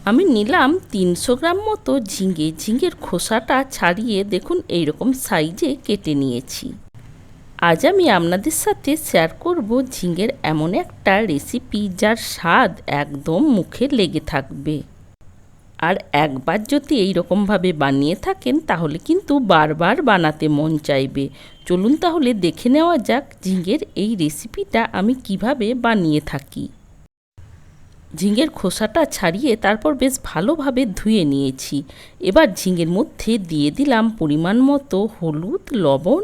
আমি নিলাম 300 গ্রাম মতো ঝিঙে। ঝিঙের খোসাটা ছাড়িয়ে দেখুন এইরকম সাইজে কেটে নিয়েছি। আজ আমি আপনাদের সাথে শেয়ার করব ঝিঙের এমন একটা রেসিপি যার স্বাদ একদম মুখে লেগে থাকবে। আর একবার যদি এইরকমভাবে বানিয়ে থাকেন তাহলে কিন্তু বারবার বানাতে মন চাইবে। চলুন তাহলে দেখে নেওয়া যাক ঝিঙের এই রেসিপিটা আমি কিভাবে বানিয়ে থাকি। ঝিঙের খোসাটা ছাড়িয়ে তারপর বেশ ভালোভাবে ধুয়ে নিয়েছি। এবার ঝিঙের মধ্যে দিয়ে দিলাম পরিমাণ মতো হলুদ, লবণ,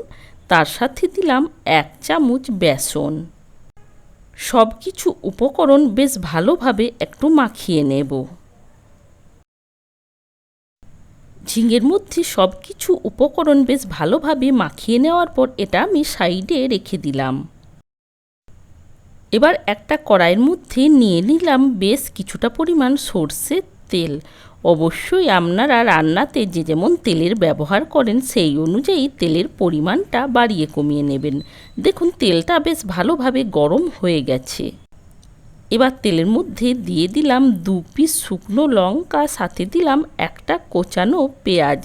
তার সাথে দিলাম 1 চামচ বেসন। সব কিছু উপকরণ বেশ ভালোভাবে একটু মাখিয়ে নেব। ঝিঙের মধ্যে সব কিছু উপকরণ বেশ ভালোভাবে মাখিয়ে নেওয়ার পর এটা আমি সাইডে রেখে দিলাম। এবার একটা কড়াইয়ের মধ্যে নিয়ে নিলাম বেশ কিছুটা পরিমাণ সর্ষের তেল। অবশ্যই আপনারা রান্নাতে যে যেমন তেলের ব্যবহার করেন সেই অনুযায়ী তেলের পরিমাণটা বাড়িয়ে কমিয়ে নেবেন। দেখুন তেলটা বেশ ভালোভাবে গরম হয়ে গেছে। এবার তেলের মধ্যে দিয়ে দিলাম 2 পিস শুকনো লঙ্কা, সাথে দিলাম একটা কোচানো পেঁয়াজ,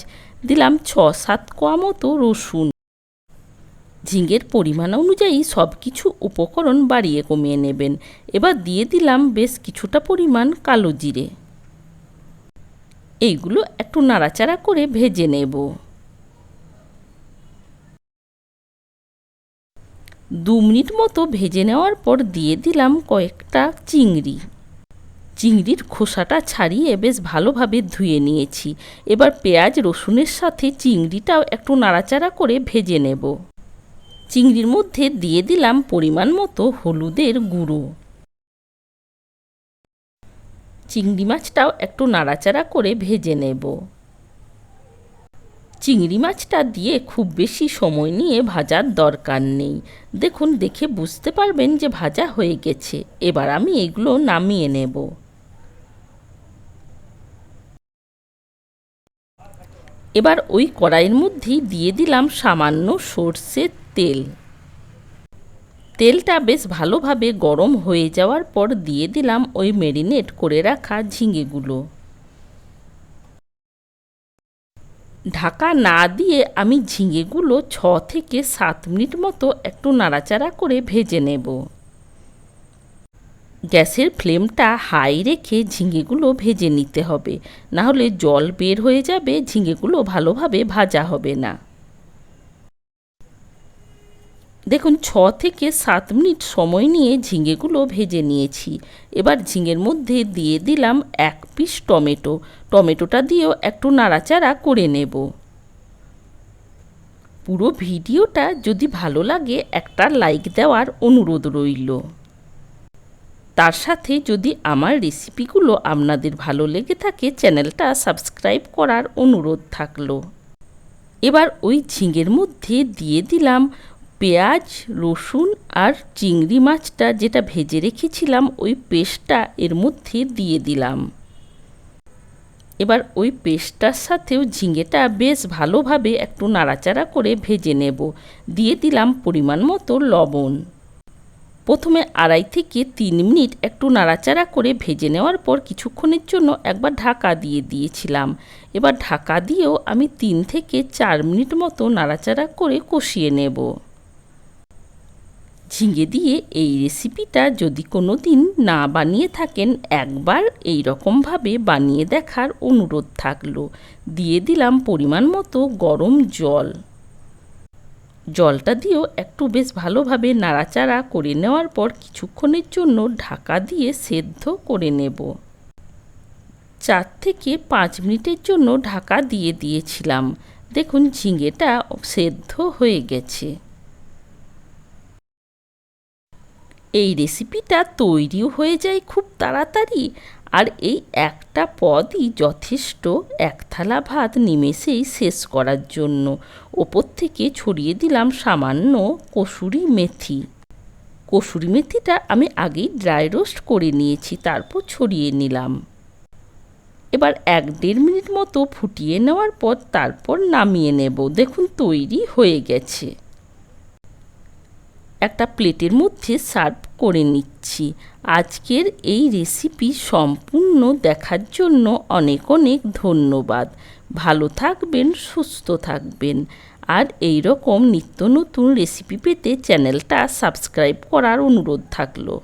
দিলাম 6-7 কোয়া মতো রসুন। ঝিঙের পরিমাণ অনুযায়ী সব কিছু উপকরণ বাড়িয়ে কমিয়ে নেবেন। এবার দিয়ে দিলাম বেশ কিছুটা পরিমাণ কালো জিরে। এইগুলো একটু নাড়াচাড়া করে ভেজে নেব। 2 মিনিট মতো ভেজে নেওয়ার পর দিয়ে দিলাম কয়েকটা চিংড়ি। চিংড়ির খোসাটা ছাড়িয়ে বেশ ভালোভাবে ধুয়ে নিয়েছি। এবার পেঁয়াজ রসুনের সাথে চিংড়িটাও একটু নাড়াচাড়া করে ভেজে নেব। চিংড়ির মধ্যে দিয়ে দিলাম পরিমাণ মতো হলুদের গুঁড়ো। চিংড়ি মাছটাও একটু নাড়াচাড়া করে ভেজে নেব। চিংড়ি মাছটা দিয়ে খুব বেশি সময় নিয়ে ভাজার দরকার নেই। দেখুন দেখে বুঝতে পারবেন যে ভাজা হয়ে গেছে। এবার আমি এগুলো নামিয়ে নেব। এবার ওই কড়াইয়ের মধ্যেই দিয়ে দিলাম সামান্য সর্ষের তেল। তেলটা বেশ ভালোভাবে গরম হয়ে যাওয়ার পর দিয়ে দিলাম ওই ম্যারিনেট করে রাখা ঝিঙেগুলো। ঢাকা না দিয়ে আমি ঝিঙেগুলো 6 থেকে 7 মিনিট মতো একটু নাড়াচাড়া করে ভেজে নেব। গ্যাসের ফ্লেমটা হাই রেখে ঝিঙেগুলো ভেজে নিতে হবে, না হলে জল বের হয়ে যাবে, ঝিঙেগুলো ভালোভাবে ভাজা হবে না। দেখুন 6 থেকে 7 মিনিট সময় নিয়ে ঝিঙেগুলো ভেজে নিয়েছি। এবার ঝিঙের মধ্যে দিয়ে দিলাম 1 পিস টমেটো। টমেটোটা দিয়েও একটু নাড়াচাড়া করে নেব। পুরো ভিডিওটা যদি ভালো লাগে একটা লাইক দেওয়ার অনুরোধ রইল। তার সাথে যদি আমার রেসিপিগুলো আপনাদের ভালো লেগে থাকে চ্যানেলটা সাবস্ক্রাইব করার অনুরোধ থাকলো। এবার ওই ঝিঙের মধ্যে দিয়ে দিলাম পেঁয়াজ, রসুন আর চিংড়ি মাছটা যেটা ভেজে রেখেছিলাম ওই পেস্টটা এর মধ্যে দিয়ে দিলাম। এবার ওই পেস্টটার সাথেও ঝিঙেটা বেশ ভালোভাবে একটু নাড়াচাড়া করে ভেজে নেব। দিয়ে দিলাম পরিমাণ মতো লবণ। প্রথমে 2.5 থেকে 3 মিনিট একটু নাড়াচাড়া করে ভেজে নেওয়ার পর কিছুক্ষণের জন্য একবার ঢাকা দিয়ে দিয়েছিলাম। এবার ঢাকা দিয়েও আমি 3 থেকে 4 মিনিট মতো নাড়াচাড়া করে কষিয়ে নেব। ঝিঙে দিয়ে এই রেসিপিটা যদি কোনো দিন না বানিয়ে থাকেন একবার এই রকমভাবে বানিয়ে দেখার অনুরোধ থাকলো। দিয়ে দিলাম পরিমাণ মতো গরম জল। জলটা দিয়েও একটু বেশ ভালোভাবে নাড়াচাড়া করে নেওয়ার পর কিছুক্ষণের জন্য ঢাকা দিয়ে সেদ্ধ করে নেব। 4 থেকে 5 মিনিটের জন্য ঢাকা দিয়ে দিয়েছিলাম। দেখুন ঝিঙেটা সেদ্ধ হয়ে গেছে। এই রেসিপিটা তৈরিও হয়ে যায় খুব তাড়াতাড়ি, আর এই একটা পদই যথেষ্ট 1 থালা ভাত নিমেষেই শেষ করার জন্য। ওপর থেকে ছড়িয়ে দিলাম সামান্য কসুরি মেথি। কসুরি মেথিটা আমি আগেই ড্রাই রোস্ট করে নিয়েছি, তারপর ছড়িয়ে নিলাম। এবার 1-1.5 মিনিট মতো ফুটিয়ে নেওয়ার পর তারপর নামিয়ে নেব। দেখুন তৈরি হয়ে গেছে। একটা প্লেটের মধ্যে সার্ভ করে নিচ্ছি। আজকের এই রেসিপি সম্পূর্ণ দেখার জন্য অনেক অনেক ধন্যবাদ। ভালো থাকবেন, সুস্থ থাকবেন। আর এই রকম নিত্য নতুন রেসিপি পেতে চ্যানেলটা সাবস্ক্রাইব করার অনুরোধ থাকলো।